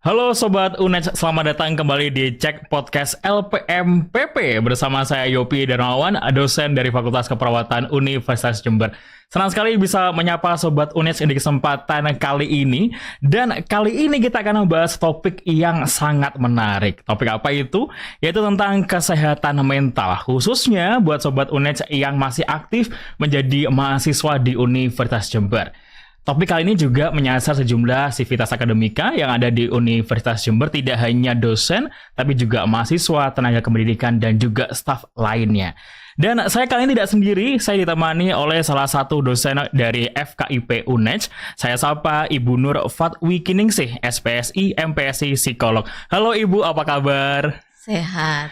Halo Sobat UNEJ, selamat datang kembali di Cek Podcast LPMPP. Bersama saya Yopi Darmawan, dosen dari Fakultas Keperawatan Universitas Jember. Senang sekali bisa menyapa Sobat UNEJ di kesempatan kali ini. Dan kali ini kita akan membahas topik yang sangat menarik. Topik apa itu? Yaitu tentang kesehatan mental. Khususnya buat Sobat UNEJ yang masih aktif menjadi mahasiswa di Universitas Jember. Topik kali ini juga menyasar sejumlah sivitas akademika yang ada di Universitas Jember, tidak hanya dosen, tapi juga mahasiswa, tenaga kependidikan, dan juga staf lainnya. Dan saya kali ini tidak sendiri, saya ditemani oleh salah satu dosen dari FKIP UNEJ. Saya sapa Ibu Nur Fatwikiningsih, SPSI, MPSI, Psikolog. Halo Ibu, apa kabar? Sehat.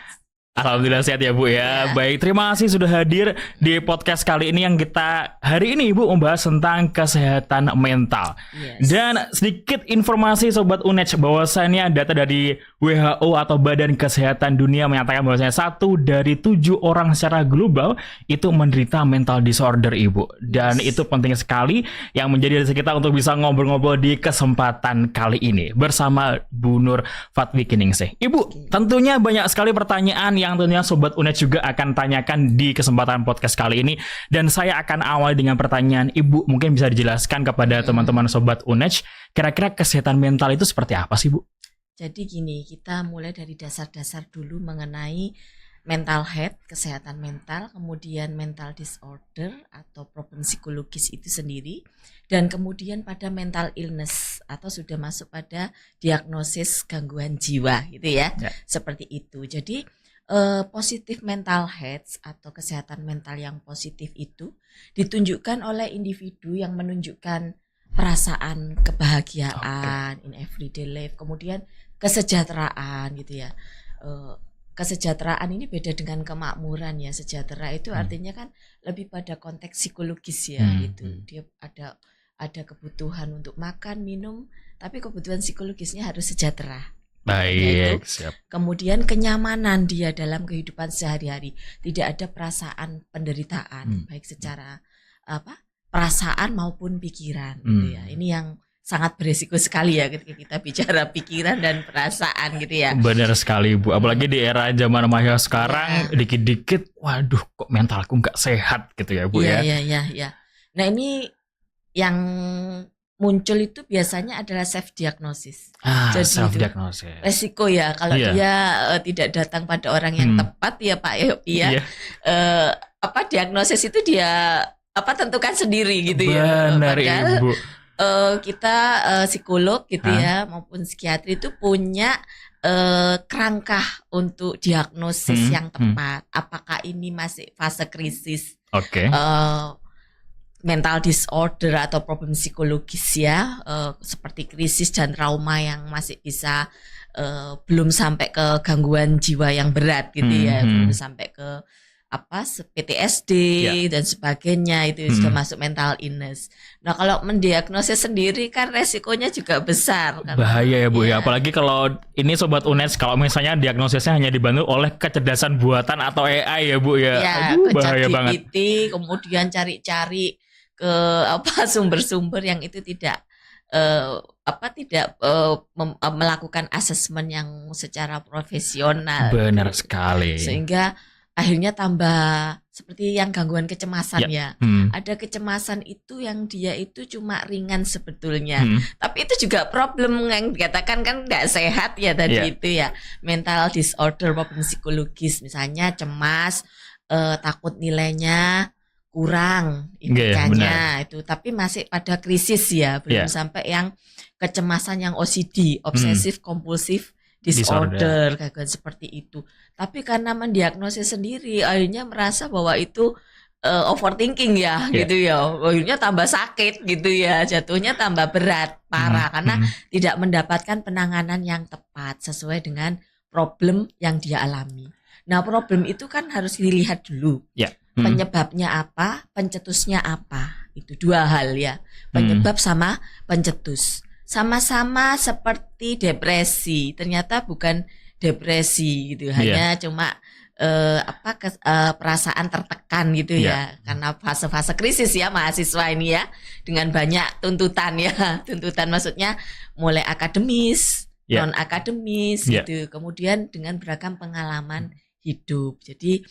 Alhamdulillah sehat ya Bu ya. Baik, terima kasih sudah hadir di podcast kali ini yang kita hari ini Ibu membahas tentang kesehatan mental. Yes. Dan sedikit informasi Sobat UNEJ bahwasannya data dari WHO atau Badan Kesehatan Dunia menyatakan bahwasanya 1 dari 7 orang secara global itu menderita mental disorder Ibu. Dan itu penting sekali yang menjadi dari kita untuk bisa ngobrol-ngobrol di kesempatan kali ini bersama Bu Nur Fatwikiningsih. Ibu, tentunya banyak sekali pertanyaan yang tentunya Sobat UNEJ juga akan tanyakan di kesempatan podcast kali ini. Dan saya akan awali dengan pertanyaan Ibu, mungkin bisa dijelaskan kepada teman-teman Sobat UNEJ, kira-kira kesehatan mental itu seperti apa sih Bu? Jadi gini, kita mulai dari dasar-dasar dulu mengenai mental health, kesehatan mental, kemudian mental disorder atau problem psikologis itu sendiri, dan kemudian pada mental illness atau sudah masuk pada diagnosis gangguan jiwa gitu ya. Seperti itu. Jadi positif mental health atau kesehatan mental yang positif itu ditunjukkan oleh individu yang menunjukkan perasaan kebahagiaan in everyday life, kemudian kesejahteraan gitu ya. Kesejahteraan ini beda dengan kemakmuran ya. Sejahtera itu artinya kan lebih pada konteks psikologis ya gitu. Dia ada kebutuhan untuk makan, minum, tapi kebutuhan psikologisnya harus sejahtera. Baik, siap. Kemudian kenyamanan dia dalam kehidupan sehari-hari, tidak ada perasaan penderitaan baik secara perasaan maupun pikiran gitu ya. Ini yang sangat beresiko sekali ya ketika kita bicara pikiran dan perasaan gitu ya. Benar sekali Bu, apalagi di era zaman maya sekarang dikit-dikit waduh kok mentalku nggak sehat gitu ya Bu ya. Iya. Nah ini yang muncul itu biasanya adalah self diagnosis. Jadi self diagnosis. Resiko ya kalau dia tidak datang pada orang yang tepat ya Pak Yopi ya. Diagnosis itu dia tentukan sendiri gitu ya. Benar Ibu. Kita psikolog gitu ya maupun psikiatri itu punya kerangka untuk diagnosis yang tepat. Apakah ini masih fase krisis? Mental disorder atau problem psikologis ya, seperti krisis dan trauma yang masih bisa belum sampai ke gangguan jiwa yang berat gitu ya, belum sampai ke PTSD dan sebagainya, itu sudah masuk mental illness. Nah kalau mendiagnosis sendiri kan resikonya juga besar. Bahaya ya Bu ya, apalagi kalau ini Sobat UNEJ kalau misalnya diagnosisnya hanya dibantu oleh kecerdasan buatan atau AI ya Bu ya. Aduh, bahaya banget. Kemudian cari-cari ke sumber-sumber yang itu tidak melakukan asesmen yang secara profesional. Benar sekali. Sehingga akhirnya tambah seperti yang gangguan kecemasan ya. Ada kecemasan itu yang dia itu cuma ringan sebetulnya. Tapi itu juga problem yang dikatakan kan nggak sehat ya tadi itu ya. Mental disorder, problem psikologis misalnya cemas, takut nilainya kurang IPK-nya itu, tapi masih pada krisis ya, belum sampai yang kecemasan yang OCD, obsessive compulsive disorder gangguan seperti itu. Tapi karena mendiagnosis sendiri, akhirnya merasa bahwa itu overthinking ya, gitu ya. Akhirnya tambah sakit gitu ya, jatuhnya tambah berat, parah karena tidak mendapatkan penanganan yang tepat sesuai dengan problem yang dia alami. Nah, problem itu kan harus dilihat dulu. Penyebabnya apa, pencetusnya apa. Itu dua hal ya. Penyebab sama pencetus. Sama-sama seperti depresi. Ternyata bukan depresi gitu. Hanya cuma perasaan tertekan gitu ya. Karena fase-fase krisis ya mahasiswa ini ya. Dengan banyak tuntutan ya. Tuntutan maksudnya mulai akademis, non akademis gitu. Kemudian dengan beragam pengalaman hidup. Jadi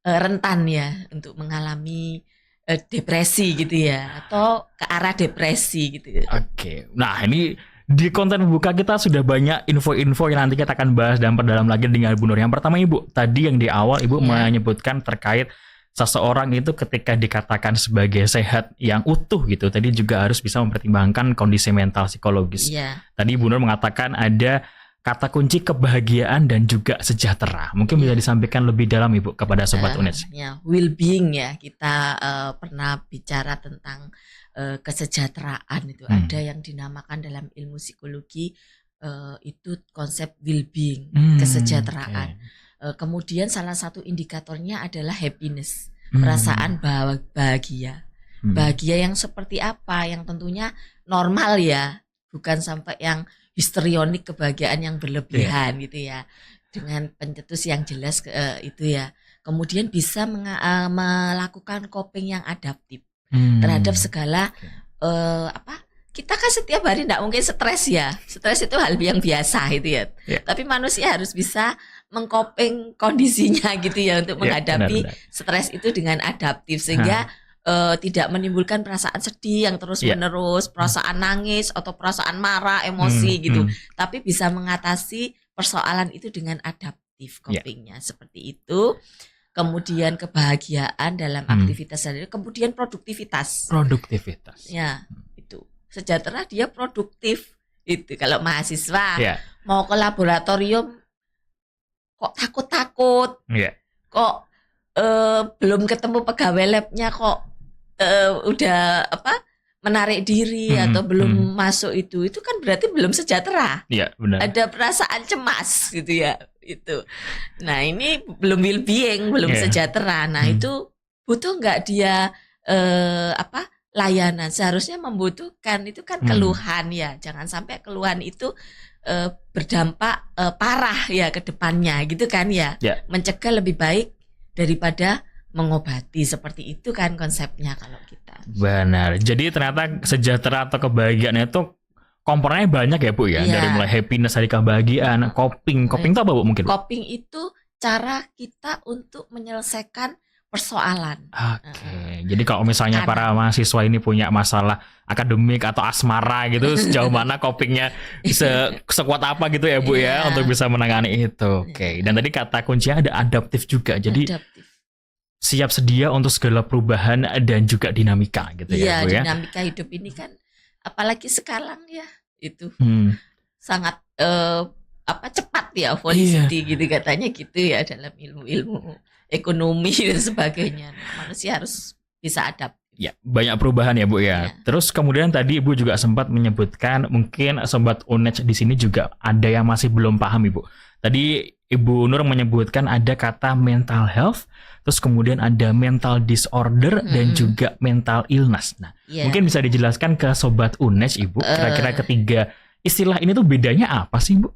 rentan ya untuk mengalami depresi gitu ya, atau ke arah depresi gitu. Oke. Nah, ini di konten pembuka kita sudah banyak info-info yang nanti kita akan bahas dan perdalam lagi dengan Bu Nur. Yang pertama Ibu, tadi yang di awal Ibu menyebutkan terkait seseorang itu ketika dikatakan sebagai sehat yang utuh gitu, tadi juga harus bisa mempertimbangkan kondisi mental psikologis. Tadi Bu Nur mengatakan ada kata kunci kebahagiaan dan juga sejahtera. Mungkin bisa disampaikan lebih dalam Ibu kepada Sobat UNEJ. Well-being ya, kita pernah bicara tentang kesejahteraan itu. Ada yang dinamakan dalam ilmu psikologi itu konsep well-being, kesejahteraan. Kemudian salah satu indikatornya adalah happiness, perasaan bahagia. Bahagia yang seperti apa? Yang tentunya normal ya, bukan sampai yang histrionik, kebahagiaan yang berlebihan gitu ya, dengan pencetus yang jelas itu ya. Kemudian bisa melakukan coping yang adaptif terhadap segala kita kan setiap hari tidak mungkin stres ya. Stres itu hal yang biasa itu ya. Tapi manusia harus bisa mengcoping kondisinya gitu ya, untuk menghadapi stres itu dengan adaptif, sehingga tidak menimbulkan perasaan sedih yang terus menerus, perasaan nangis atau perasaan marah, emosi gitu. Tapi bisa mengatasi persoalan itu dengan adaptif copingnya seperti itu. Kemudian kebahagiaan dalam aktivitas sehari, kemudian produktivitas. Ya, itu. Sejahtera dia produktif. Itu kalau mahasiswa mau ke laboratorium kok takut-takut. Kok belum ketemu pegawai labnya kok udah menarik diri atau belum masuk itu kan berarti belum sejahtera. Benar. Ada perasaan cemas gitu ya, itu. Nah, ini belum well-being, belum sejahtera. Nah, itu butuh nggak dia layanan? Seharusnya membutuhkan, itu kan keluhan ya. Jangan sampai keluhan itu berdampak parah ya ke depannya gitu kan ya. Mencegah lebih baik daripada mengobati, seperti itu kan konsepnya kalau kita. Benar. Jadi ternyata sejahtera atau kebahagiaan itu komponennya banyak ya Bu ya. Dari mulai happiness, dari kebahagiaan, coping itu apa Bu mungkin? Coping itu cara kita untuk menyelesaikan persoalan. Jadi kalau misalnya para mahasiswa ini punya masalah akademik atau asmara gitu, sejauh mana copingnya sekuat apa gitu ya Bu ya, untuk bisa menangani itu. Dan tadi kata kuncinya ada adaptif juga. Jadi siap sedia untuk segala perubahan dan juga dinamika gitu ya Bu ya. Dinamika hidup ini kan apalagi sekarang ya, itu sangat cepat ya velocity gitu katanya gitu ya, dalam ilmu ekonomi dan sebagainya. Manusia harus bisa adaptif. Banyak perubahan ya Bu ya. Terus kemudian tadi Ibu juga sempat menyebutkan mungkin Sobat UNEJ di sini juga ada yang masih belum paham Ibu. Tadi Ibu Nur menyebutkan ada kata mental health, terus kemudian ada mental disorder dan juga mental illness. Nah, mungkin bisa dijelaskan ke Sobat UNEJ Ibu, kira-kira ketiga istilah ini tuh bedanya apa sih Bu?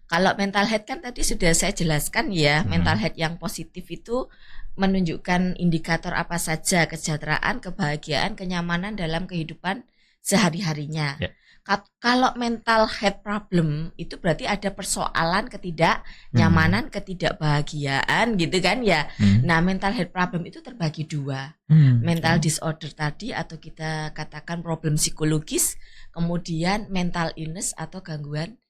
Kalau mental health kan tadi sudah saya jelaskan ya, mental health yang positif itu menunjukkan indikator apa saja kesejahteraan, kebahagiaan, kenyamanan dalam kehidupan sehari-harinya. Kalau mental health problem itu berarti ada persoalan ketidaknyamanan, ketidakbahagiaan gitu kan ya. Nah, mental health problem itu terbagi dua. Mental disorder tadi atau kita katakan problem psikologis, kemudian mental illness atau gangguan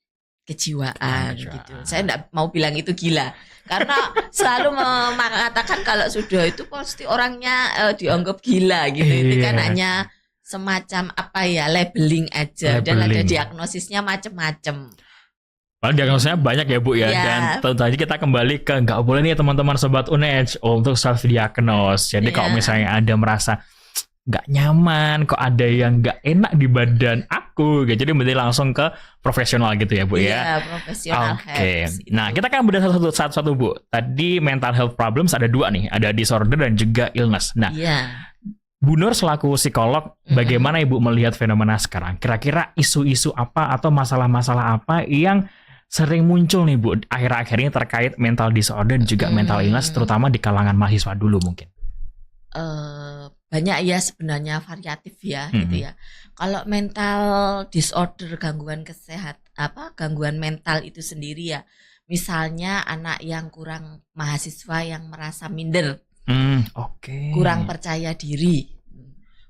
kejiwaan gitu. Saya enggak mau bilang itu gila, karena selalu mengatakan kalau sudah itu pasti orangnya dianggap gila gitu. Itu kan hanya semacam labeling aja. Dan ada diagnosisnya macam-macam. Padahal diagnosisnya banyak ya Bu ya. Dan tentu saja kita kembali ke nggak boleh nih teman-teman Sobat UNEJ untuk self diagnose. Jadi kalau misalnya ada merasa nggak nyaman, kok ada yang nggak enak di badan aku gitu, jadi mesti langsung ke profesional gitu ya Bu ya. Profesional health. Nah, kita kan bedah satu-satu Bu. Tadi mental health problems ada dua nih, ada disorder dan juga illness. Nah, Bu Nur selaku psikolog, bagaimana Ibu melihat fenomena sekarang? Kira-kira isu-isu apa atau masalah-masalah apa yang sering muncul nih Bu akhir-akhir ini terkait mental disorder dan juga mental illness, terutama di kalangan mahasiswa dulu mungkin? Banyak ya sebenarnya, variatif ya gitu ya. Kalau mental disorder, gangguan gangguan mental itu sendiri ya. Misalnya anak yang kurang, mahasiswa yang merasa minder, kurang percaya diri,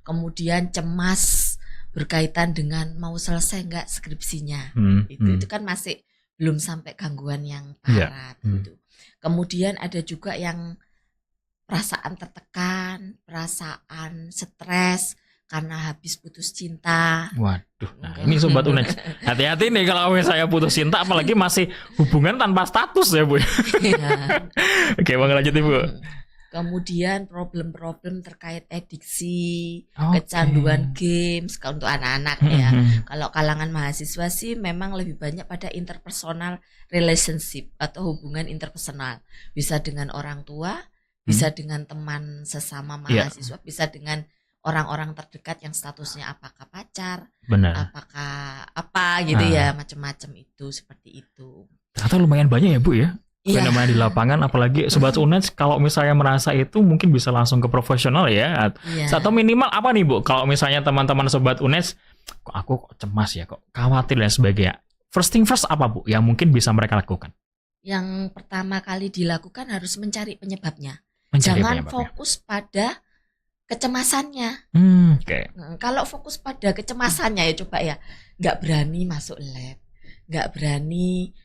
kemudian cemas berkaitan dengan mau selesai nggak skripsinya, itu kan masih belum sampai gangguan yang parah gitu. Kemudian ada juga yang perasaan tertekan, perasaan stres karena habis putus cinta. Waduh, nah ini Sobat Unes, hati-hati nih kalau saya putus cinta, apalagi masih hubungan tanpa status ya Bu. Oke, Bang, lanjut Ibu. Kemudian problem-problem terkait adiksi, kecanduan games kalau untuk anak-anak ya. Kalau kalangan mahasiswa sih memang lebih banyak pada interpersonal relationship atau hubungan interpersonal. Bisa dengan orang tua, bisa dengan teman sesama mahasiswa, bisa dengan orang-orang terdekat yang statusnya apakah pacar, apakah apa gitu ya, macam-macam itu, seperti itu. Ternyata lumayan banyak ya Bu ya. Fenomena di lapangan, apalagi Sobat Unes kalau misalnya merasa itu mungkin bisa langsung ke profesional ya. Atau minimal apa nih Bu, kalau misalnya teman-teman Sobat Unes, kok aku cemas ya, kok khawatir dan sebagainya. First thing first apa Bu yang mungkin bisa mereka lakukan? Yang pertama kali dilakukan harus mencari penyebabnya. Jangan fokus pada kecemasannya. Kalau fokus pada kecemasannya ya coba ya, nggak berani masuk lab, nggak berani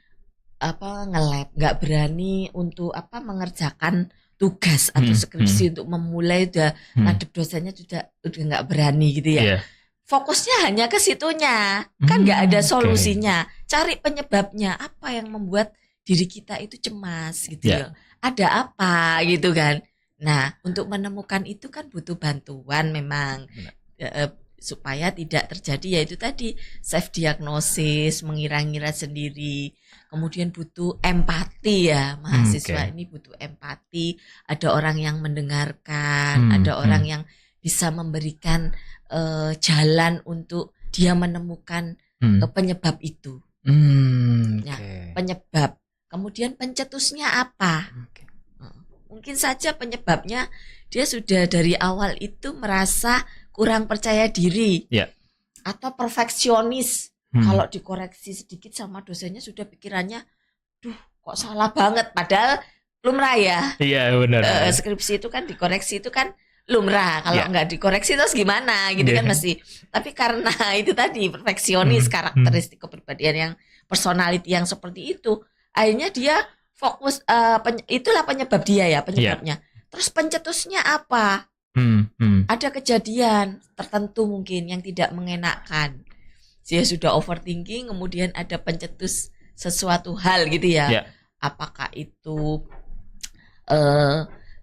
nge-lab, nggak berani untuk mengerjakan tugas atau skripsi untuk memulai, udah ngadep dosennya udah nggak berani gitu ya. Fokusnya hanya ke situnya, kan nggak ada solusinya. Cari penyebabnya, apa yang membuat diri kita itu cemas gitu ya. Ada apa gitu kan. Nah, untuk menemukan itu kan butuh bantuan memang. Supaya tidak terjadi yaitu tadi self diagnosis, mengira-ngira sendiri. Kemudian butuh empati ya, mahasiswa ini butuh empati. Ada orang yang mendengarkan, ada orang yang bisa memberikan jalan untuk dia menemukan penyebab itu. Penyebab. Kemudian pencetusnya apa? Mungkin saja penyebabnya dia sudah dari awal itu merasa kurang percaya diri atau perfeksionis. Kalau dikoreksi sedikit sama dosennya sudah pikirannya, duh kok salah banget, padahal lumrah ya. Iya benar. Skripsi itu kan dikoreksi itu kan lumrah. Kalau nggak dikoreksi terus gimana gitu kan mesti. Tapi karena itu tadi perfeksionis, karakteristik kepribadian yang personality yang seperti itu, akhirnya dia fokus, itulah penyebab dia ya, penyebabnya. Terus pencetusnya apa? Ada kejadian tertentu mungkin yang tidak mengenakan. Dia sudah overthinking, kemudian ada pencetus sesuatu hal gitu ya. Apakah itu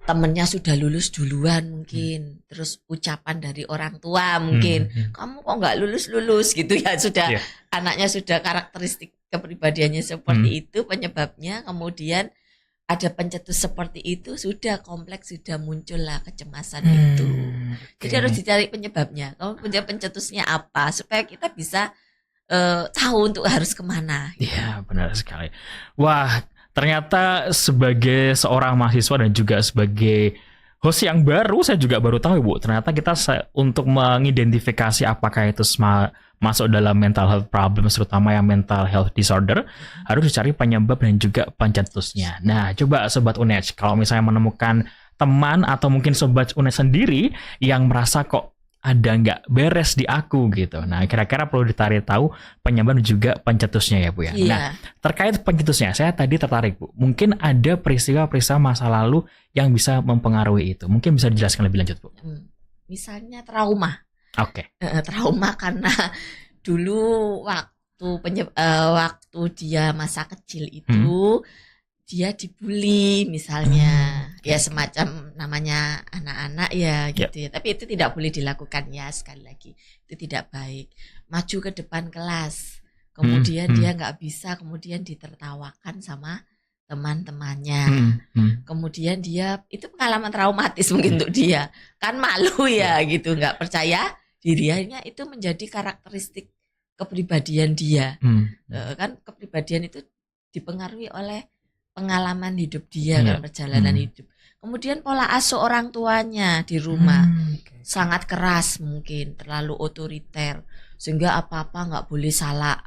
temennya sudah lulus duluan mungkin, terus ucapan dari orang tua mungkin, kamu kok nggak lulus gitu ya, sudah anaknya sudah karakteristik kepribadiannya seperti itu penyebabnya, kemudian ada pencetus seperti itu, sudah kompleks, sudah muncullah kecemasan itu. Jadi harus dicari penyebabnya. Kamu punya pencetusnya apa supaya kita bisa tahu untuk harus kemana. Iya benar sekali. Wah, ternyata sebagai seorang mahasiswa dan juga sebagai host yang baru, saya juga baru tahu Bu, ternyata kita untuk mengidentifikasi apakah itu masuk dalam mental health problems, terutama yang mental health disorder, harus dicari penyebab dan juga pencetusnya. Nah, coba Sobat Unes, kalau misalnya menemukan teman atau mungkin Sobat Unes sendiri yang merasa kok ada nggak beres di aku gitu. Nah, kira-kira perlu ditarik tahu penyebab juga pencetusnya ya Bu ya. Nah, terkait pencetusnya, saya tadi tertarik Bu. Mungkin ada peristiwa-peristiwa masa lalu yang bisa mempengaruhi itu. Mungkin bisa dijelaskan lebih lanjut Bu. Misalnya trauma. Trauma karena dulu waktu dia masa kecil itu dia dibully misalnya, ya semacam namanya anak-anak ya gitu ya. Tapi itu tidak boleh dilakukan ya, sekali lagi itu tidak baik. Maju ke depan kelas, kemudian dia nggak bisa, kemudian ditertawakan sama teman-temannya. Kemudian dia itu pengalaman traumatis mungkin untuk dia, kan malu ya gitu, nggak percaya dirinya, itu menjadi karakteristik kepribadian dia. Kan kepribadian itu dipengaruhi oleh pengalaman hidup dia kan, perjalanan hidup. Kemudian pola asuh orang tuanya di rumah sangat keras mungkin, terlalu otoriter, sehingga apa-apa nggak boleh salah,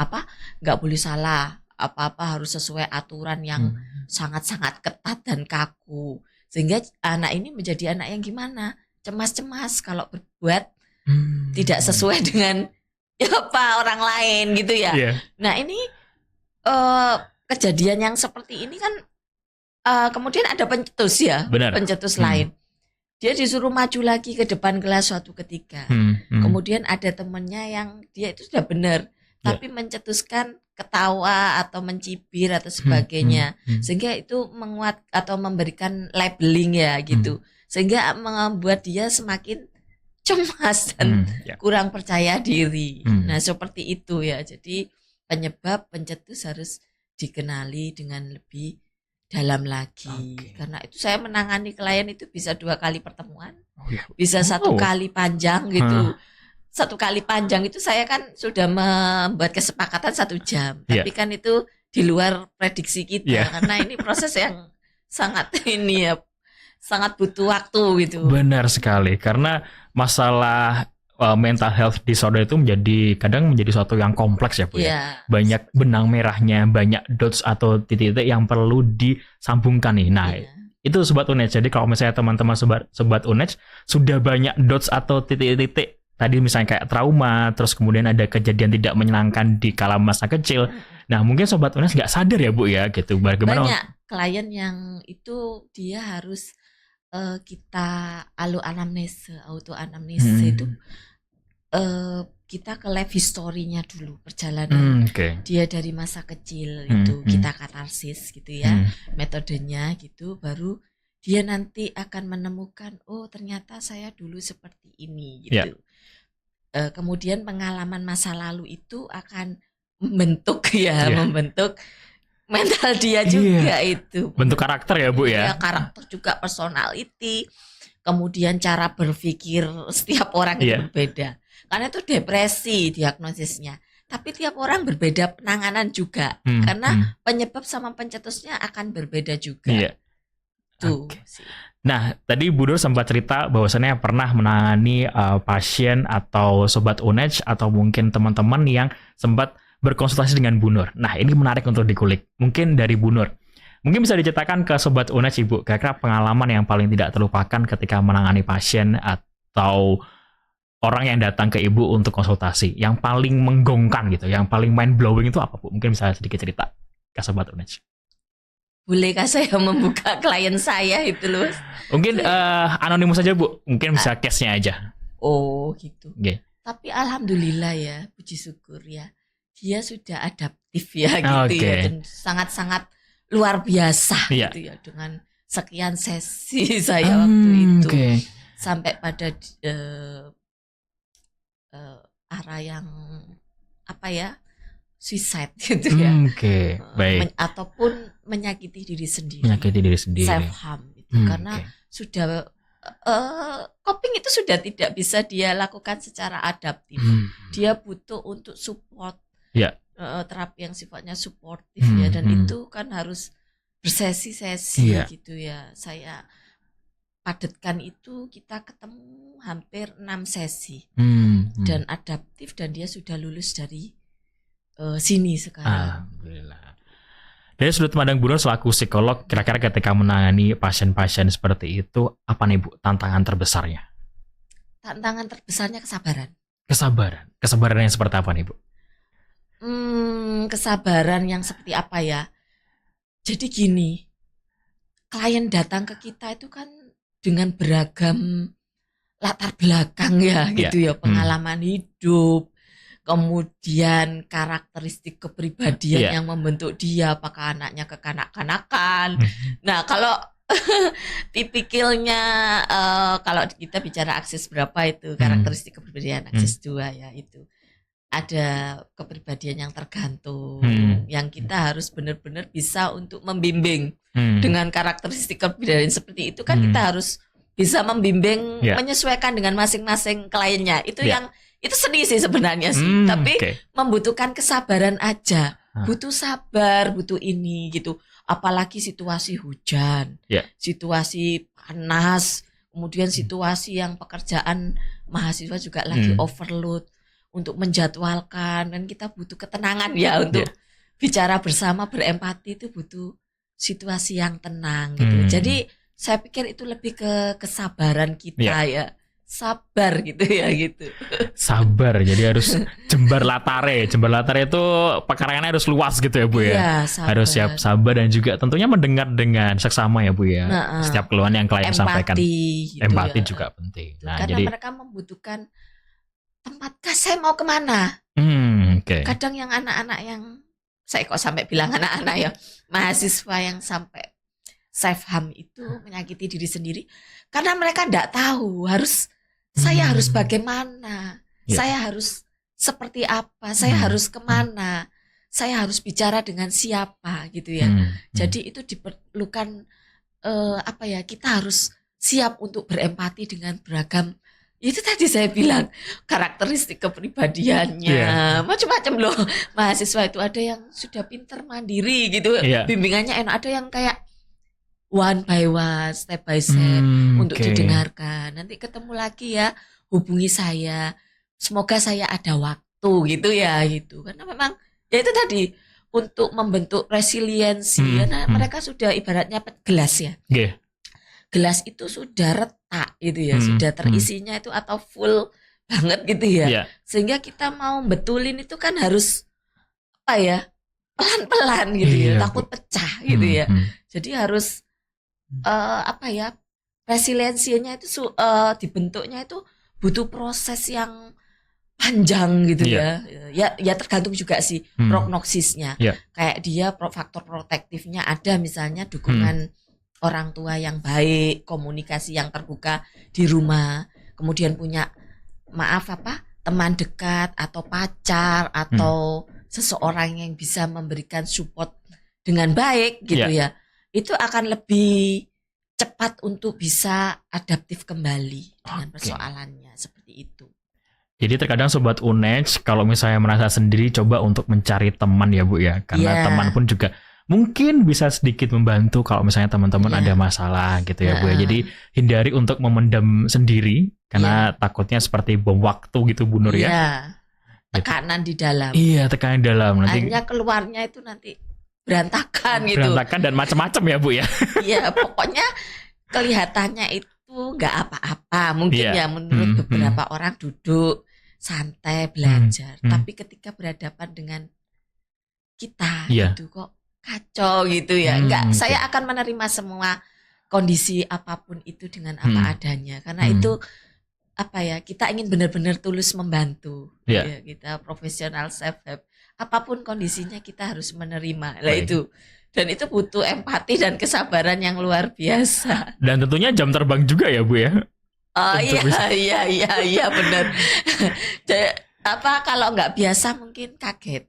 apa-apa harus sesuai aturan yang sangat-sangat ketat dan kaku, sehingga anak ini menjadi anak yang gimana, cemas-cemas kalau berbuat tidak sesuai dengan apa orang lain gitu ya. Nah ini kejadian yang seperti ini kan kemudian ada pencetus ya. Benar. Pencetus lain. Dia disuruh maju lagi ke depan kelas suatu ketika. Kemudian ada temennya yang dia itu sudah benar, tapi mencetuskan ketawa atau mencibir atau sebagainya, sehingga itu menguat atau memberikan labeling ya gitu, sehingga membuat dia semakin cemas dan kurang percaya diri. Nah seperti itu ya. Jadi penyebab pencetus harus dikenali dengan lebih dalam lagi. Karena itu saya menangani klien itu bisa 2 kali pertemuan, bisa 1 kali panjang gitu. 1 kali panjang itu saya kan sudah membuat kesepakatan 1 jam, tapi kan itu di luar prediksi kita, karena ini proses yang sangat ini ya, sangat butuh waktu gitu. Benar sekali, karena masalah mental health disorder itu kadang menjadi suatu yang kompleks ya Bu ya. Banyak benang merahnya, banyak dots atau titik-titik yang perlu disambungkan nih. Nah, itu Sobat Unech. Jadi kalau misalnya teman-teman Sobat Unech sudah banyak dots atau titik-titik, tadi misalnya kayak trauma, terus kemudian ada kejadian tidak menyenangkan di kala masa kecil. Nah, mungkin Sobat Unech nggak sadar ya Bu ya, gitu. Bagaimana? Banyak klien yang itu dia harus kita auto anamnese itu kita ke life history-nya dulu, perjalanan dia dari masa kecil itu kita katarsis gitu ya, metodenya gitu, baru dia nanti akan menemukan ternyata saya dulu seperti ini gitu. Kemudian pengalaman masa lalu itu akan membentuk membentuk mental dia juga itu. Bentuk karakter ya Bu ya. Karakter juga, personality. Kemudian cara berpikir setiap orang itu berbeda. Karena itu depresi diagnosisnya. Tapi tiap orang berbeda penanganan juga. Karena penyebab sama pencetusnya akan berbeda juga. Tuh. Nah, tadi Bu Nur sempat cerita bahwasannya pernah menangani pasien atau Sobat Unech atau mungkin teman-teman yang sempat berkonsultasi dengan Bu Nur. Nah, ini menarik untuk dikulik. Mungkin dari Bu Nur. Mungkin bisa diceritakan ke Sobat Unech, Ibu, kira-kira pengalaman yang paling tidak terlupakan ketika menangani pasien atau orang yang datang ke Ibu untuk konsultasi. Yang paling menggongkan gitu, yang paling mind-blowing itu apa, Bu? Mungkin bisa sedikit cerita ke Sobat Unech. Bolehkah saya membuka klien saya itu loh? Mungkin anonimus saja, Bu. Mungkin bisa case-nya aja. Oh, gitu. Tapi alhamdulillah ya, puji syukur ya. Dia sudah adaptif ya gitu ya, dan sangat-sangat luar biasa gitu ya, dengan sekian sesi saya waktu itu sampai pada arah yang suicide gitu ya, baik. Ataupun menyakiti diri sendiri, self harm gitu, karena sudah coping itu sudah tidak bisa dia lakukan secara adaptif, dia butuh untuk support. Terapi yang sifatnya suportif ya, dan itu kan harus bersesi-sesi gitu ya. Saya padatkan itu, kita ketemu hampir 6 sesi dan adaptif, dan dia sudah lulus dari sini sekarang. Alhamdulillah. Dari sudut pandang Bu Nur selaku psikolog, kira-kira ketika menangani pasien-pasien seperti itu, apa nih Bu tantangan terbesarnya? Tantangan terbesarnya kesabaran. Kesabaran yang seperti apa nih Bu? Kesabaran yang seperti apa ya? Jadi gini, klien datang ke kita itu kan dengan beragam latar belakang ya, gitu ya, pengalaman hidup, kemudian karakteristik kepribadian yang membentuk dia, apakah anaknya kekanak-kanakan. Nah, kalau tipikalnya, kalau kita bicara akses berapa itu, karakteristik kepribadian akses 2 ya itu. Ada kepribadian yang tergantung, yang kita harus benar-benar bisa untuk membimbing dengan karakteristik kepribadian seperti itu kan, kita harus bisa membimbing, menyesuaikan dengan masing-masing kliennya. Itu yang itu seni sih sebenarnya sih, tapi membutuhkan kesabaran aja, butuh sabar, butuh ini gitu. Apalagi situasi hujan, situasi panas, kemudian situasi yang pekerjaan mahasiswa juga lagi overload. untuk menjadwalkan, dan kita butuh ketenangan ya untuk bicara bersama, berempati itu butuh situasi yang tenang gitu. Jadi saya pikir itu lebih ke kesabaran kita ya. Sabar gitu ya gitu. Sabar, jadi harus jembar latare. Jembar latare itu pekarangannya harus luas gitu ya Bu ya. Iya, sabar. Harus siap sabar dan juga tentunya mendengar dengan seksama ya Bu ya. Setiap keluhan yang klien sampaikan. Gitu empati ya. juga penting. Nah, karena jadi mereka membutuhkan tempat, saya mau kemana. Kadang yang anak-anak yang, saya kok sampai bilang anak-anak ya, mahasiswa yang sampai self harm itu menyakiti diri sendiri karena mereka tidak tahu saya harus bagaimana, saya harus seperti apa, saya harus kemana, saya harus bicara dengan siapa gitu ya. Jadi itu diperlukan kita harus siap untuk berempati dengan beragam. Itu tadi saya bilang karakteristik kepribadiannya macam-macam loh. Mahasiswa itu ada yang sudah pinter mandiri gitu, bimbingannya enak, ada yang kayak one by one, step by step untuk didengarkan. Nanti ketemu lagi ya, hubungi saya. Semoga saya ada waktu gitu ya gitu. Karena memang ya itu tadi untuk membentuk resiliensi. Karena mereka sudah ibaratnya gelas ya. Gelas itu sudah retak gitu ya, sudah terisinya itu atau full banget gitu ya. Sehingga kita mau betulin itu kan harus pelan-pelan gitu ya, takut pecah gitu ya. Jadi harus resiliensinya itu dibentuknya itu butuh proses yang panjang gitu ya. Ya tergantung juga sih prognosisnya. Kayak dia faktor protektifnya ada, misalnya dukungan orang tua yang baik, komunikasi yang terbuka di rumah, kemudian punya teman dekat atau pacar atau seseorang yang bisa memberikan support dengan baik gitu ya. Itu akan lebih cepat untuk bisa adaptif kembali dengan persoalannya seperti itu. Jadi terkadang Sobat UNEJ kalau misalnya merasa sendiri, coba untuk mencari teman ya Bu ya. Karena teman pun juga mungkin bisa sedikit membantu kalau misalnya teman-teman ada masalah gitu ya Bu ya. Jadi hindari untuk memendam sendiri karena takutnya seperti bom waktu gitu Bu Nur ya. Tekanan di dalam. Iya, tekanan di dalam. Nanti hanya keluarnya itu nanti berantakan gitu. Berantakan dan macam-macam ya Bu ya. Iya, pokoknya kelihatannya itu nggak apa-apa. Mungkin ya menurut beberapa orang duduk santai belajar. Tapi ketika berhadapan dengan kita gitu kok kacau gitu ya. Saya akan menerima semua kondisi apapun itu dengan apa adanya. Karena itu kita ingin benar-benar tulus membantu. Ya, kita profesional self help. Apapun kondisinya kita harus menerima. Lah itu. Dan itu butuh empati dan kesabaran yang luar biasa. Dan tentunya jam terbang juga ya Bu ya. Iya benar. Kalau nggak biasa mungkin kaget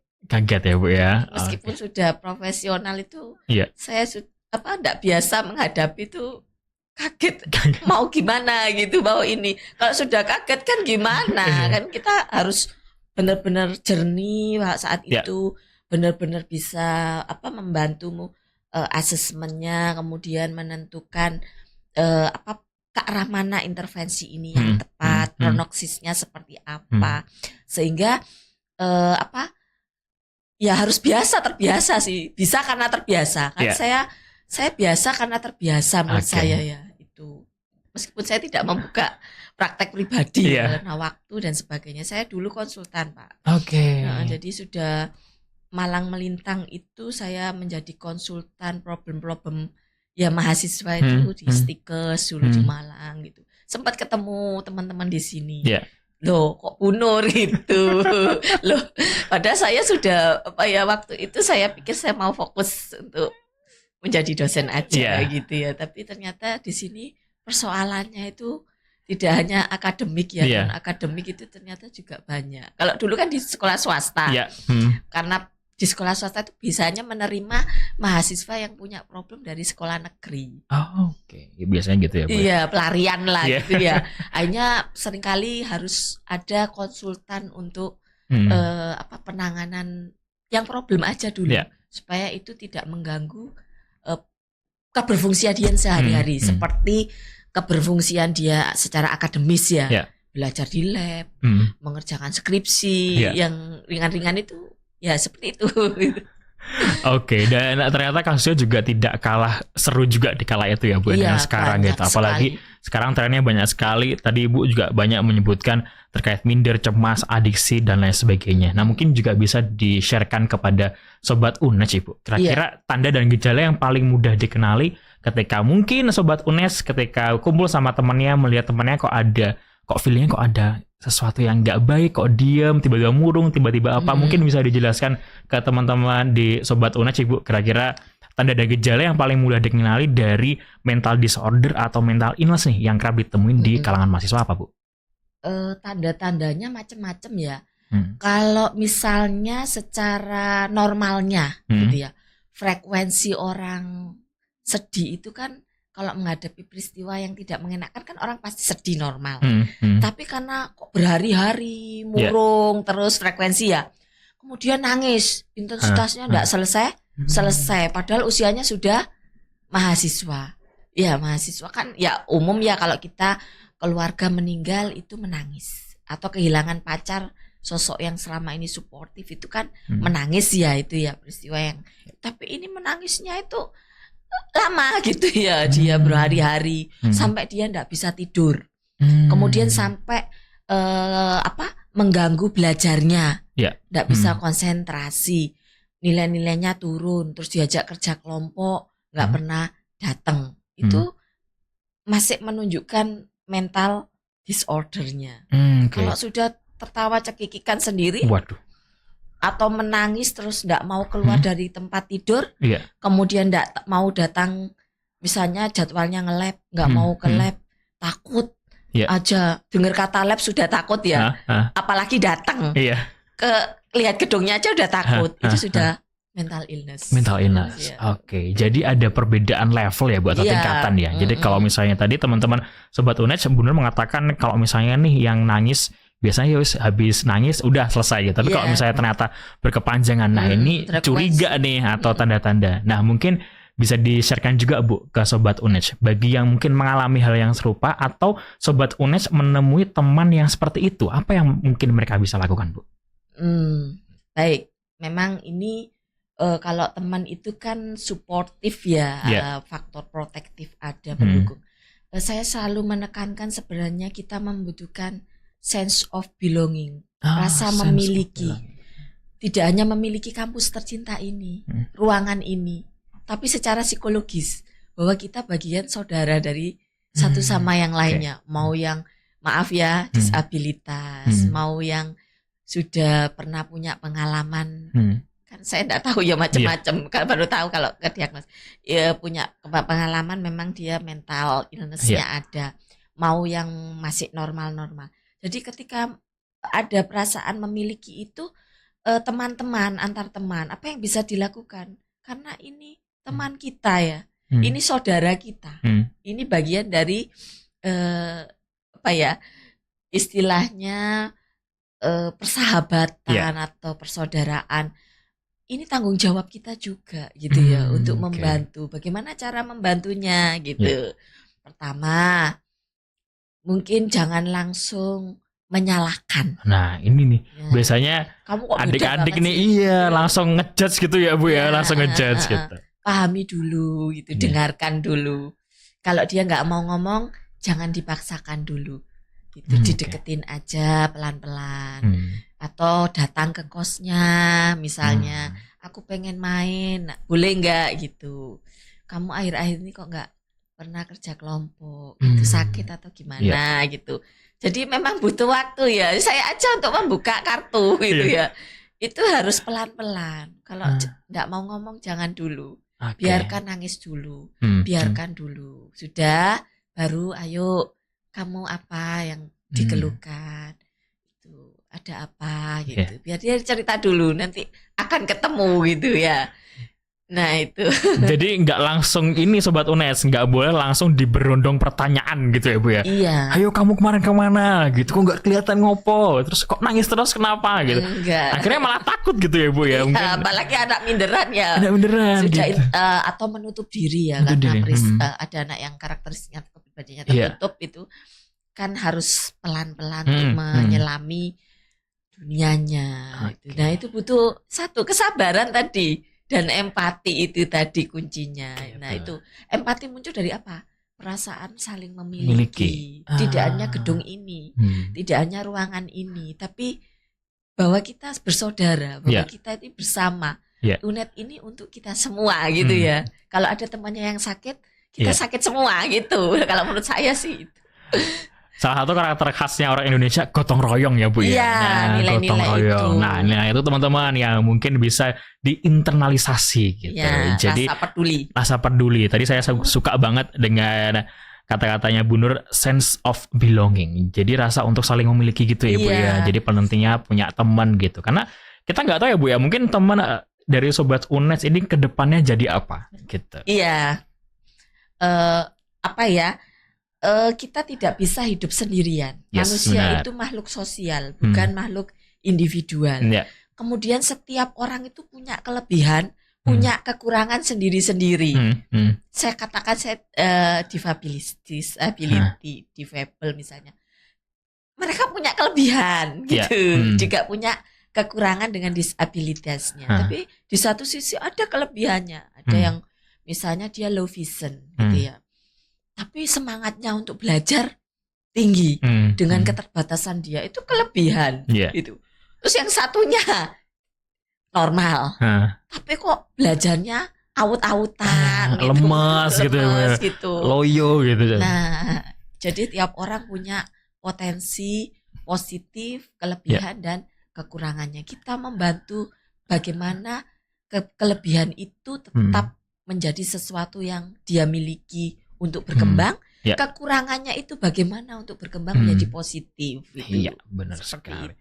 ya Bu ya. Meskipun sudah profesional itu, saya nggak biasa menghadapi itu. Kaget mau gimana gitu, mau ini. Kalau sudah kaget kan gimana? Kan kita harus benar-benar jernih saat itu, benar-benar bisa membantumu asesmennya, kemudian menentukan ke arah mana intervensi ini yang tepat, prognosisnya seperti apa, sehingga ya harus terbiasa sih, bisa karena terbiasa kan. Saya biasa karena terbiasa menurut saya ya itu. Meskipun saya tidak membuka praktek pribadi karena waktu dan sebagainya. Saya dulu konsultan Pak. Jadi sudah malang melintang itu saya menjadi konsultan problem-problem ya mahasiswa itu di Stikes dulu di Malang gitu. Sempat ketemu teman-teman di sini. Loh kok Bu Nur itu. Loh padahal saya sudah waktu itu saya pikir saya mau fokus untuk menjadi dosen aja gitu ya. Tapi ternyata di sini persoalannya itu tidak hanya akademik ya, non akademik itu ternyata juga banyak. Kalau dulu kan di sekolah swasta, karena di sekolah swasta itu biasanya menerima mahasiswa yang punya problem dari sekolah negeri. Biasanya gitu ya Bu. Iya, pelarian lah gitu ya. Akhirnya seringkali harus ada konsultan untuk penanganan yang problem aja dulu, supaya itu tidak mengganggu keberfungsian dia sehari-hari, seperti keberfungsian dia secara akademis ya. belajar di lab, mengerjakan skripsi yang ringan-ringan itu ya seperti itu. Oke, dan ternyata kasusnya juga tidak kalah seru juga di kala itu ya Bu, dengan sekarang gitu. Apalagi sekarang trennya banyak sekali. Tadi Ibu juga banyak menyebutkan terkait minder, cemas, adiksi dan lain sebagainya. Nah, mungkin juga bisa di-sharekan kepada Sobat UNES Ibu. Kira-kira tanda dan gejala yang paling mudah dikenali ketika mungkin Sobat UNES ketika kumpul sama temannya, melihat temannya kok feelingnya kok ada sesuatu yang nggak baik, kok diem, tiba-tiba murung, tiba-tiba apa, mungkin bisa dijelaskan ke teman-teman di Sobat UNES Ibu, kira-kira tanda dan gejala yang paling mudah dikenali dari mental disorder atau mental illness nih yang kerap ditemuin di kalangan mahasiswa apa Bu? Tanda-tandanya macam-macam ya. Kalau misalnya secara normalnya gitu ya, frekuensi orang sedih itu kan kalau menghadapi peristiwa yang tidak mengenakan kan orang pasti sedih normal. Tapi karena kok berhari-hari murung terus frekuensi ya, kemudian nangis, intensitasnya tidak selesai. Padahal usianya sudah mahasiswa. Ya mahasiswa kan ya umum ya kalau kita keluarga meninggal itu menangis. Atau kehilangan pacar, sosok yang selama ini suportif itu kan menangis ya, itu ya peristiwa yang. Tapi ini menangisnya itu lama gitu ya, dia berhari-hari sampai dia nggak bisa tidur, kemudian sampai mengganggu belajarnya, nggak bisa konsentrasi, nilai-nilainya turun, terus diajak kerja kelompok nggak pernah datang, itu masih menunjukkan mental disordernya. Kalau sudah tertawa cekikikan sendiri, atau menangis terus tidak mau keluar dari tempat tidur, kemudian tidak mau datang, misalnya jadwalnya nge-lab, nggak mau ke lab, takut aja, dengar kata lab sudah takut ya, apalagi datang ke lihat gedungnya aja udah takut, itu sudah mental illness. Oke. Jadi ada perbedaan level ya Bu, atau tingkatan ya. Jadi kalau misalnya tadi teman-teman Sobat UNES sebenarnya mengatakan kalau misalnya nih yang nangis biasanya habis nangis udah selesai ya. Tapi kalau misalnya ternyata berkepanjangan, nah ini curiga nih atau tanda-tanda. Nah mungkin bisa di-sharekan juga Bu ke Sobat UNES bagi yang mungkin mengalami hal yang serupa atau Sobat UNES menemui teman yang seperti itu, apa yang mungkin mereka bisa lakukan Bu? Baik, memang ini kalau teman itu kan suportif ya, faktor protektif ada, mendukung. Saya selalu menekankan sebenarnya kita membutuhkan sense of belonging, rasa memiliki. Tidak hanya memiliki kampus tercinta ini, ruangan ini, tapi secara psikologis bahwa kita bagian saudara dari satu sama yang lainnya. Mau yang maaf ya disabilitas, mau yang sudah pernah punya pengalaman, kan saya tidak tahu ya macam-macam, baru tahu kalau ke diagnos ya, punya pengalaman memang dia mental illness-nya ada, mau yang masih normal-normal. Jadi ketika ada perasaan memiliki itu, teman-teman, antar teman, apa yang bisa dilakukan? Karena ini teman kita ya, ini saudara kita, ini bagian dari istilahnya persahabatan atau persaudaraan. Ini tanggung jawab kita juga gitu ya, untuk membantu. Bagaimana cara membantunya gitu? Pertama, mungkin jangan langsung menyalahkan. Nah ini nih biasanya adik-adik nih langsung ngejudge gitu ya Bu ya, langsung ngejudge gitu. Pahami dulu gitu, dengarkan dulu. Kalau dia nggak mau ngomong, jangan dipaksakan dulu. Gitu, dideketin aja pelan-pelan. Atau datang ke kosnya, misalnya, aku pengen main, boleh nggak gitu? Kamu akhir-akhir ini kok nggak pernah kerja kelompok, itu sakit atau gimana gitu. Jadi memang butuh waktu ya. Saya aja untuk membuka kartu gitu ya. Itu harus pelan-pelan. Kalau nggak mau ngomong jangan dulu. Biarkan nangis dulu. Biarkan dulu. Sudah, baru ayo kamu apa yang dikeluhkan. Itu ada apa gitu. Biar dia cerita dulu, nanti akan ketemu gitu ya. Nah itu. Jadi nggak langsung ini Sobat UNES, nggak boleh langsung diberondong pertanyaan gitu ya Bu ya. Iya. Ayo kamu kemarin kemana gitu, kok nggak kelihatan ngopo, terus kok nangis terus kenapa gitu. Enggak. Akhirnya malah takut gitu ya Bu ya. Mungkin. Apalagi anak minderan ya. Anak minderan. Sudah gitu. Atau menutup diri ya, karena ada anak yang karakteristiknya kepribadiannya tertutup itu. kan harus pelan-pelan untuk menyelami dunianya. Okay. Nah itu butuh satu kesabaran tadi dan empati itu tadi kuncinya. Nah itu empati muncul dari apa? Perasaan saling memiliki. Tidak hanya gedung ini, tidak hanya ruangan ini, tapi bahwa kita bersaudara, bahwa kita itu bersama. UNED ini untuk kita semua gitu ya. Kalau ada temannya yang sakit, kita sakit semua gitu. Kalau menurut saya sih itu. Salah satu karakter khasnya orang Indonesia gotong royong ya Bu ya. Nah, nilai-nilai gotong royong. itu. Nah itu teman-teman yang mungkin bisa diinternalisasi gitu. Ya, jadi rasa peduli. Tadi saya suka banget dengan kata-katanya Bu Nur, sense of belonging. Jadi rasa untuk saling memiliki gitu ya Bu ya. Jadi pentingnya punya teman gitu. Karena kita nggak tahu ya Bu ya, mungkin teman dari Sobat UNED ini ke depannya jadi apa gitu. Iya. Kita tidak bisa hidup sendirian. Manusia itu makhluk sosial, bukan makhluk individual. Kemudian setiap orang itu punya kelebihan, punya kekurangan sendiri-sendiri. Saya katakan disability, difabel misalnya. Mereka punya kelebihan gitu, juga punya kekurangan dengan disabilitasnya. Tapi di satu sisi ada kelebihannya. Ada yang misalnya dia low vision gitu ya. Tapi semangatnya untuk belajar tinggi dengan keterbatasan dia itu kelebihan gitu. Terus yang satunya normal, tapi kok belajarnya aut-autan, lemas gitu, loyo gitu. Nah, jadi tiap orang punya potensi positif, kelebihan dan kekurangannya. Kita membantu bagaimana kelebihan itu tetap menjadi sesuatu yang dia miliki untuk berkembang, kekurangannya itu bagaimana untuk berkembang menjadi positif. Iya, benar sekali.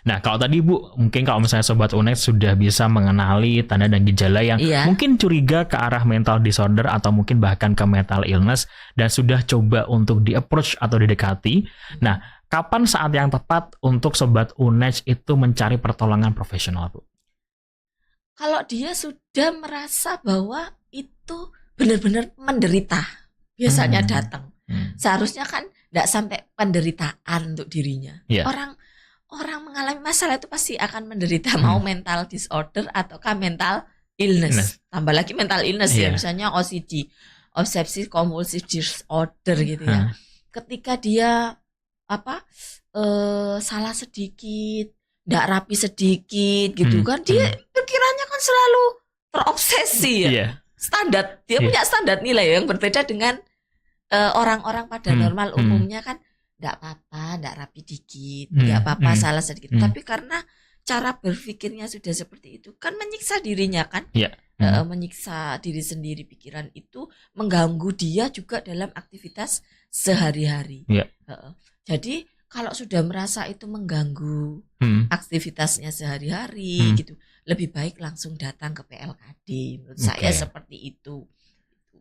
Nah, kalau tadi Bu, mungkin kalau misalnya Sobat UNED sudah bisa mengenali tanda dan gejala yang mungkin curiga ke arah mental disorder atau mungkin bahkan ke mental illness dan sudah coba untuk di-approach atau didekati. Nah, kapan saat yang tepat untuk Sobat UNED itu mencari pertolongan profesional, Bu? Kalau dia sudah merasa bahwa itu benar-benar menderita, biasanya datang. Seharusnya kan tidak sampai penderitaan untuk dirinya. Orang mengalami masalah itu pasti akan menderita, mau mental disorder ataukah mental illness. Tambah lagi mental illness ya, misalnya OCD, obsessive compulsive disorder gitu ya. Ketika dia salah sedikit, tidak rapi sedikit gitu kan, dia pikirannya kan selalu terobsesi ya. Standar, dia punya standar nilai yang berbeda dengan orang-orang pada normal umumnya kan enggak apa-apa, enggak rapi dikit, enggak apa-apa salah sedikit. Tapi karena cara berpikirnya sudah seperti itu kan menyiksa dirinya kan. Menyiksa diri sendiri, pikiran itu mengganggu dia juga dalam aktivitas sehari-hari. Jadi kalau sudah merasa itu mengganggu aktivitasnya sehari-hari gitu, lebih baik langsung datang ke PLKD. Menurut saya seperti itu.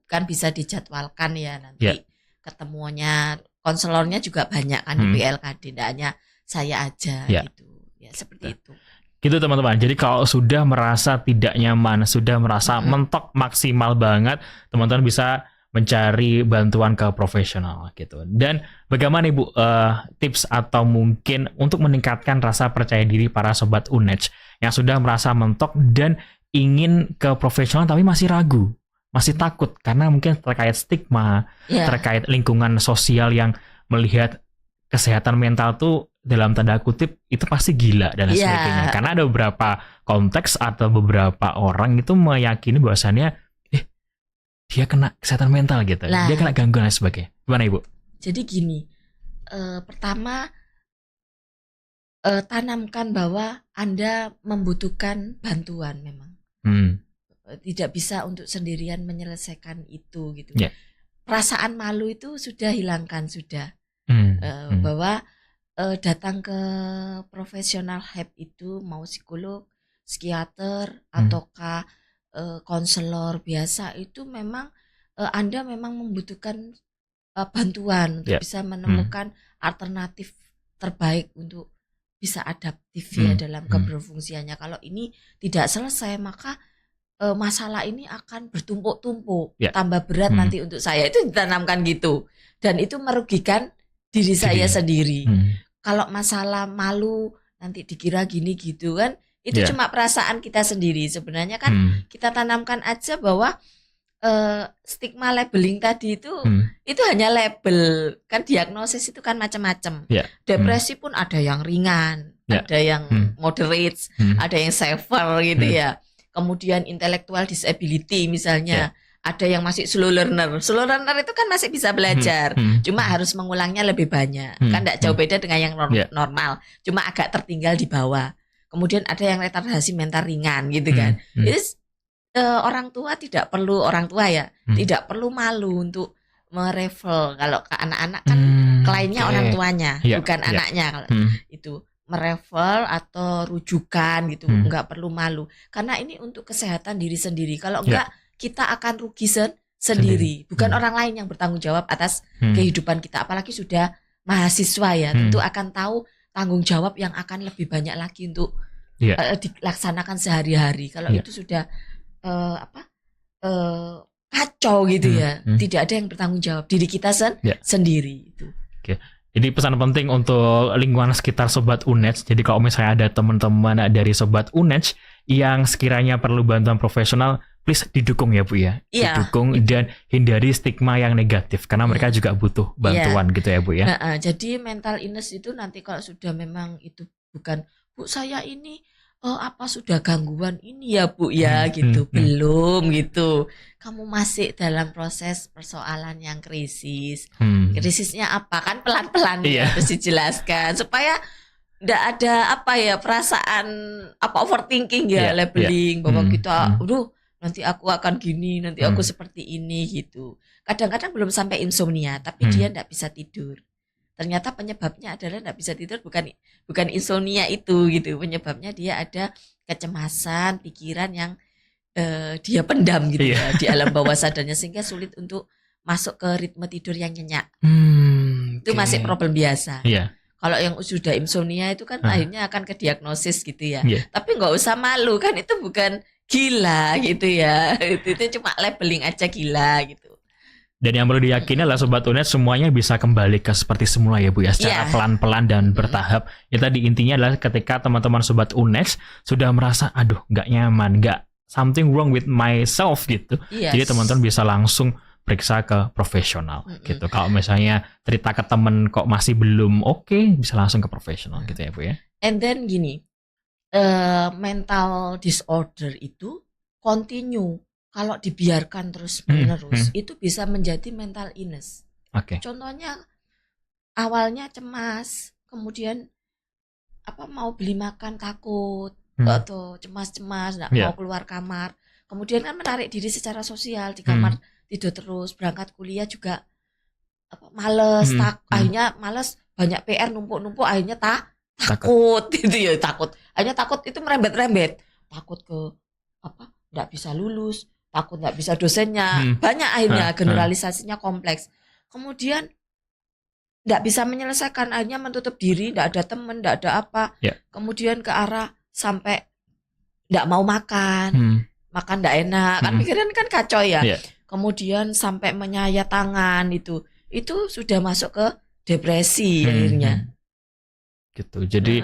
Kan bisa dijadwalkan ya nanti ketemuannya, konselornya juga banyak kan di PLKD, tidak hanya saya aja gitu. Ya seperti itu. Gitu teman-teman. Jadi kalau sudah merasa tidak nyaman, sudah merasa mentok maksimal banget, teman-teman bisa mencari bantuan ke profesional gitu. Dan bagaimana Ibu tips atau mungkin untuk meningkatkan rasa percaya diri para Sobat UNED yang sudah merasa mentok dan ingin ke profesional tapi masih ragu, masih takut karena mungkin terkait stigma, terkait lingkungan sosial yang melihat kesehatan mental tuh dalam tanda kutip itu pasti gila dan sebagainya. Karena ada beberapa konteks atau beberapa orang itu meyakini bahwasannya dia kena kesehatan mental gitu, dia kena gangguan dan sebagainya. Gimana Ibu? Jadi gini, pertama tanamkan bahwa Anda membutuhkan bantuan memang. Tidak bisa untuk sendirian menyelesaikan itu gitu. Perasaan malu itu sudah hilangkan sudah. Bahwa datang ke profesional help itu mau psikolog, psikiater ataukah konselor biasa itu memang Anda memang membutuhkan bantuan untuk bisa menemukan alternatif terbaik untuk bisa adaptif ya dalam keberfungsiannya. Kalau ini tidak selesai maka masalah ini akan bertumpuk-tumpuk, tambah berat nanti untuk saya, itu ditanamkan gitu, dan itu merugikan diri saya sendiri. Kalau masalah malu nanti dikira gini gitu kan, itu cuma perasaan kita sendiri. Sebenarnya kan kita tanamkan aja bahwa stigma labeling tadi itu hanya label. Kan diagnosis itu kan macam-macam. Depresi pun ada yang ringan, ada yang moderate, ada yang severe gitu ya. Kemudian intellectual disability misalnya, ada yang masih slow learner. Slow learner itu kan masih bisa belajar, cuma harus mengulangnya lebih banyak. Kan tidak jauh beda dengan yang normal, cuma agak tertinggal di bawah. Kemudian ada yang retardasi mental ringan gitu kan. Jadi orang tua tidak perlu tidak perlu malu untuk merefer. Kalau ke anak-anak kan kliennya orang tuanya, bukan anaknya. Kalau itu merefer atau rujukan gitu, nggak perlu malu. Karena ini untuk kesehatan diri sendiri. Kalau enggak, kita akan rugi sendiri. Bukan orang lain yang bertanggung jawab atas kehidupan kita. Apalagi sudah mahasiswa ya, tentu akan tahu tanggung jawab yang akan lebih banyak lagi untuk dilaksanakan sehari-hari. Kalau itu sudah kacau gitu ya, tidak ada yang bertanggung jawab, diri kita sendiri itu. Jadi pesan penting untuk lingkungan sekitar Sobat UNEDS. Jadi kalau misalnya ada teman-teman dari Sobat UNEDS yang sekiranya perlu bantuan profesional, please didukung ya Bu ya. Didukung dan hindari stigma yang negatif, karena mereka juga butuh bantuan gitu ya Bu ya. Jadi mental illness itu nanti kalau sudah memang itu bukan, Bu saya ini sudah gangguan ini ya Bu ya gitu, belum gitu. Kamu masih dalam proses persoalan yang krisis. Krisisnya apa kan pelan-pelan harus dijelaskan supaya enggak ada perasaan overthinking labeling bahwa kita nanti aku akan gini, nanti aku seperti ini gitu. Kadang-kadang belum sampai insomnia tapi dia enggak bisa tidur. Ternyata penyebabnya adalah tidak bisa tidur, bukan insomnia itu gitu. Penyebabnya dia ada kecemasan, pikiran yang dia pendam gitu ya di alam bawah sadarnya, sehingga sulit untuk masuk ke ritme tidur yang nyenyak. Itu masih problem biasa. Kalau yang sudah insomnia itu kan akhirnya akan ke diagnosis gitu ya. Tapi nggak usah malu, kan itu bukan gila gitu ya. Itu cuma labeling aja gila gitu. Dan yang perlu diyakini adalah Sobat UNEDS semuanya bisa kembali ke seperti semula ya Bu ya, secara pelan-pelan dan bertahap. Ya tadi intinya adalah ketika teman-teman Sobat UNEDS sudah merasa aduh nggak nyaman, nggak something wrong with myself gitu. Jadi teman-teman bisa langsung periksa ke profesional gitu. Kalau misalnya cerita ke teman kok masih belum oke, bisa langsung ke profesional gitu ya Bu ya. And then gini, mental disorder itu continue. Kalau dibiarkan terus-menerus, itu bisa menjadi mental illness. Contohnya, awalnya cemas, kemudian mau beli makan takut, atau cemas-cemas, nggak mau keluar kamar. Kemudian kan menarik diri secara sosial di kamar, tidur terus, berangkat kuliah juga males, akhirnya males, banyak PR numpuk-numpuk, akhirnya takut gitu ya, takut. Akhirnya takut itu merembet-rembet, takut ke nggak bisa lulus, takut nggak bisa dosennya, banyak akhirnya generalisasinya kompleks. Kemudian nggak bisa menyelesaikan, akhirnya menutup diri, nggak ada teman, nggak ada apa. Kemudian ke arah sampai nggak mau makan nggak enak, kan pikiran kan kacau ya. Kemudian sampai menyayat tangan, itu sudah masuk ke depresi akhirnya. Gitu. Jadi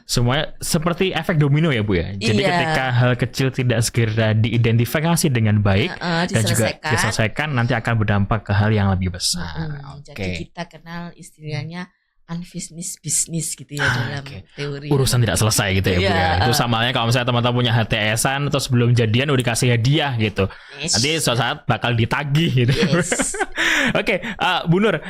semuanya seperti efek domino ya Bu ya. Jadi ketika hal kecil tidak segera diidentifikasi dengan baik dan juga diselesaikan, nanti akan berdampak ke hal yang lebih besar. Jadi kita kenal istilahnya unfinished business gitu ya dalam teori. Urusan tidak selesai gitu ya Bu ya. Itu sama halnya kalau misalnya teman-teman punya HTS-an terus belum jadian udah dikasih hadiah gitu. Nanti suatu saat bakal ditagih gitu. Bu Nur,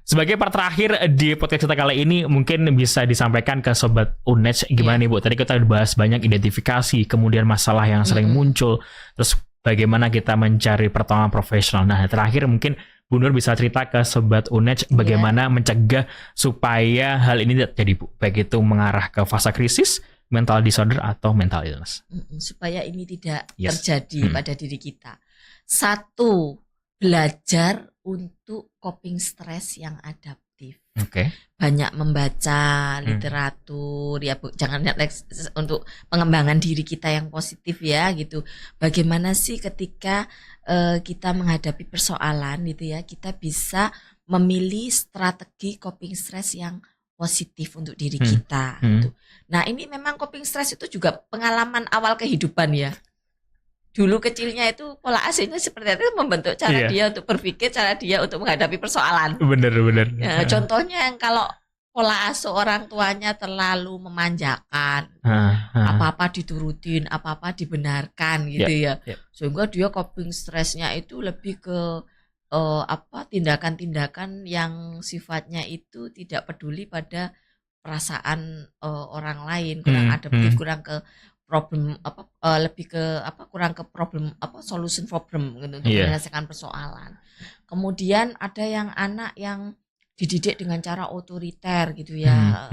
sebagai part terakhir di podcast kita kali ini, mungkin bisa disampaikan ke Sobat UNEDS gimana nih Bu? Tadi kita udah bahas banyak identifikasi, kemudian masalah yang sering muncul, terus bagaimana kita mencari pertolongan profesional. Nah terakhir mungkin Bu Nur bisa cerita ke Sobat UNEDS bagaimana mencegah supaya hal ini tidak terjadi Bu, baik itu mengarah ke fase krisis, mental disorder atau mental illness. Supaya ini tidak terjadi pada diri kita. Satu, belajar untuk coping stres yang adaptif. Banyak membaca literatur ya Bu, jangan untuk pengembangan diri kita yang positif ya gitu. Bagaimana sih ketika kita menghadapi persoalan gitu ya, kita bisa memilih strategi coping stress yang positif untuk diri kita. Gitu. Nah ini memang coping stress itu juga pengalaman awal kehidupan ya. Dulu kecilnya itu pola asuhnya seperti itu membentuk cara dia untuk berpikir, cara dia untuk menghadapi persoalan. Bener. Ya, contohnya yang kalau pola asuh orang tuanya terlalu memanjakan, apa-apa diturutin, apa-apa dibenarkan gitu ya. Sehingga dia coping stressnya itu lebih ke tindakan-tindakan yang sifatnya itu tidak peduli pada perasaan orang lain, kurang adaptif, kurang ke problem lebih ke kurang ke problem solution problem gitu, untuk menyelesaikan persoalan. Kemudian ada yang anak yang dididik dengan cara otoriter gitu ya,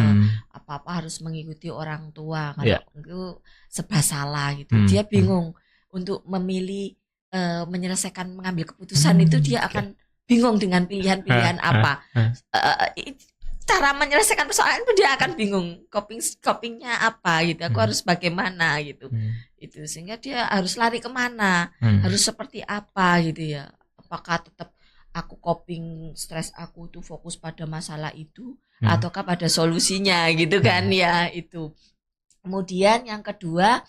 apa-apa harus mengikuti orang tua, kalau itu serba salah gitu. Dia bingung untuk memilih menyelesaikan mengambil keputusan itu, dia akan bingung dengan pilihan-pilihan apa. Cara menyelesaikan persoalan itu dia akan bingung, copingnya apa gitu, aku harus bagaimana gitu. Itu sehingga dia harus lari kemana, harus seperti apa gitu ya. Apakah tetap aku coping stres aku tuh fokus pada masalah itu ataukah pada solusinya gitu kan ya itu. Kemudian yang kedua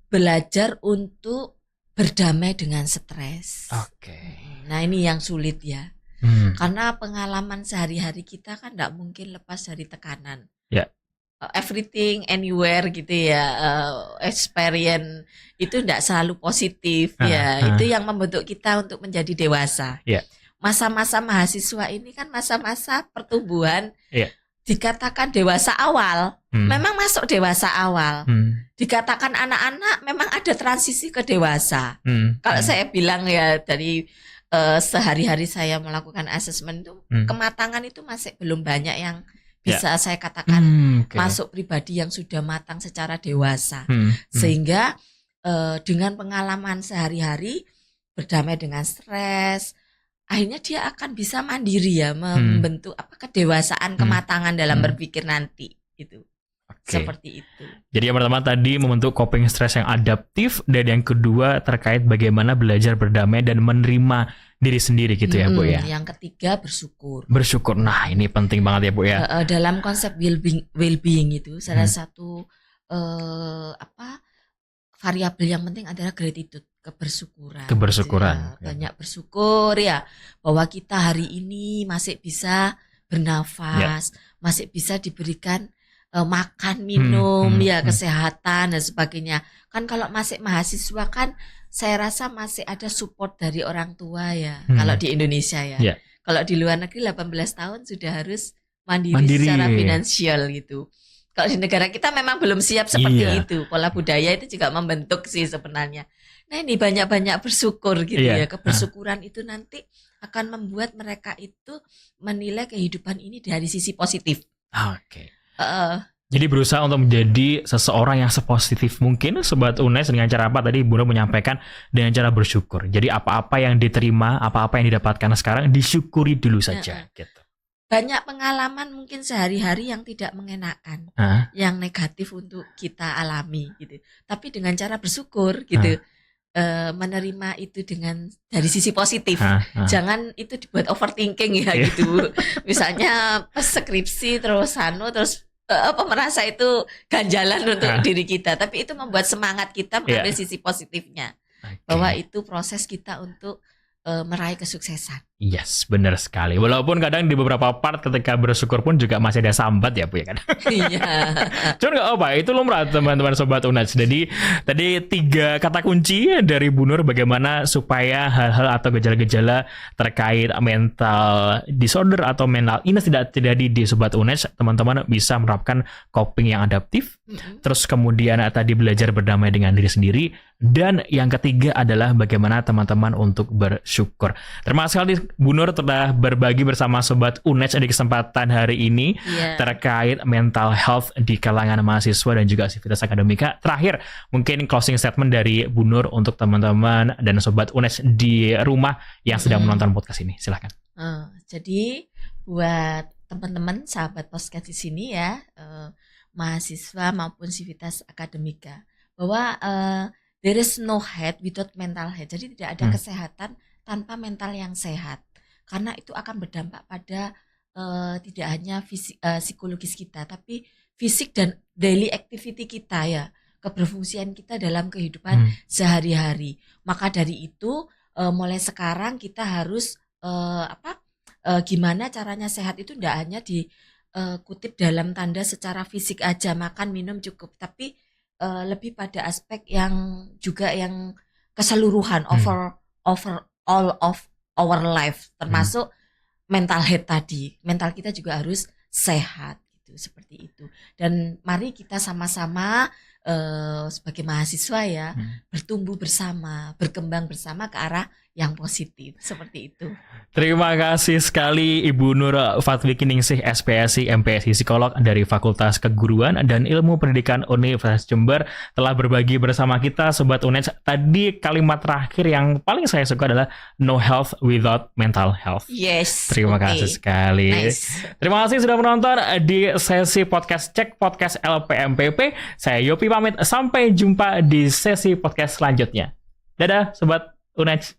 belajar untuk berdamai dengan stres. Nah ini yang sulit ya, karena pengalaman sehari-hari kita kan tidak mungkin lepas dari tekanan. Everything, anywhere gitu ya, experience itu tidak selalu positif ya. Itu yang membentuk kita untuk menjadi dewasa. Masa-masa mahasiswa ini kan masa-masa pertumbuhan. Dikatakan dewasa awal, memang masuk dewasa awal. Dikatakan anak-anak, memang ada transisi ke dewasa. Kalau saya bilang ya dari sehari-hari saya melakukan asesmen itu, kematangan itu masih belum banyak yang bisa saya katakan masuk pribadi yang sudah matang secara dewasa. Sehingga dengan pengalaman sehari-hari berdamai dengan stres, akhirnya dia akan bisa mandiri ya, membentuk kedewasaan, kematangan dalam berpikir nanti gitu. Seperti itu. Jadi yang pertama tadi membentuk coping stress yang adaptif, dan yang kedua terkait bagaimana belajar berdamai dan menerima diri sendiri gitu ya Bu ya. Yang ketiga bersyukur. Bersyukur. Nah, ini penting banget ya Bu ya. Dalam konsep well-being itu salah satu variabel yang penting adalah gratitude, kebersyukuran. Kebersyukuran. Ya, banyak bersyukur ya bahwa kita hari ini masih bisa bernafas, masih bisa diberikan makan, minum, kesehatan dan sebagainya. Kan kalau masih mahasiswa kan saya rasa masih ada support dari orang tua ya. Kalau di Indonesia ya. Kalau di luar negeri 18 tahun sudah harus mandiri secara finansial gitu. Kalau di negara kita memang belum siap seperti itu. Pola budaya itu juga membentuk sih sebenarnya. Nah ini banyak-banyak bersyukur gitu ya. Kebersyukuran itu nanti akan membuat mereka itu menilai kehidupan ini dari sisi positif. Jadi berusaha untuk menjadi seseorang yang sepositif mungkin, Sobat UNES, dengan cara apa tadi Bu Nur menyampaikan, dengan cara bersyukur. Jadi apa-apa yang diterima, apa-apa yang didapatkan sekarang disyukuri dulu saja gitu. Banyak pengalaman mungkin sehari-hari yang tidak mengenakan, yang negatif untuk kita alami gitu. Tapi dengan cara bersyukur gitu, menerima itu dengan dari sisi positif. Jangan itu dibuat overthinking ya gitu. Misalnya pas skripsi terus merasa itu ganjalan untuk diri kita, tapi itu membuat semangat kita mengambil sisi positifnya, bahwa itu proses kita untuk meraih kesuksesan. Yes, benar sekali. Walaupun kadang di beberapa part ketika bersyukur pun juga masih ada sambat ya Bu ya kan. Cuman nggak apa, itu lumrah teman-teman Sobat UNES. Jadi tadi 3 kata kunci dari Bu Nur bagaimana supaya hal-hal atau gejala-gejala terkait mental disorder atau mental illness tidak terjadi di Sobat UNES. Teman-teman bisa menerapkan coping yang adaptif. Terus kemudian tadi belajar berdamai dengan diri sendiri. Dan yang ketiga adalah bagaimana teman-teman untuk bersyukur. Terima kasih sekali Bu Nur telah berbagi bersama Sobat UNES di kesempatan hari ini terkait mental health di kalangan mahasiswa dan juga aktivitas akademika. Terakhir, mungkin closing statement dari Bu Nur untuk teman-teman dan Sobat UNES di rumah yang sedang menonton podcast ini. Silakan. Jadi buat teman-teman sahabat podcast di sini ya, mahasiswa maupun aktivitas akademika, bahwa there is no health without mental health. Jadi tidak ada kesehatan tanpa mental yang sehat. Karena itu akan berdampak pada tidak hanya psikologis kita, tapi fisik dan daily activity kita ya, keberfungsian kita dalam kehidupan sehari-hari. Maka dari itu mulai sekarang kita harus gimana caranya sehat itu tidak hanya dikutip dalam tanda secara fisik aja, makan minum cukup, tapi lebih pada aspek yang juga yang keseluruhan over all of our life, termasuk mental health tadi. Mental kita juga harus sehat gitu, seperti itu. Dan mari kita sama-sama sebagai mahasiswa ya, bertumbuh bersama, berkembang bersama ke arah yang positif, seperti itu. Terima kasih sekali Ibu Nur Fatwikiningsih, SPSI, MPSI Psikolog dari Fakultas Keguruan dan Ilmu Pendidikan Universitas Jember telah berbagi bersama kita Sobat UNEJ. Tadi kalimat terakhir yang paling saya suka adalah no health without mental health. Yes. Terima kasih sekali. Nice. Terima kasih sudah menonton di sesi podcast Cek Podcast LPMPP. Saya Yopi pamit, sampai jumpa di sesi podcast selanjutnya. Dadah Sobat UNEJ.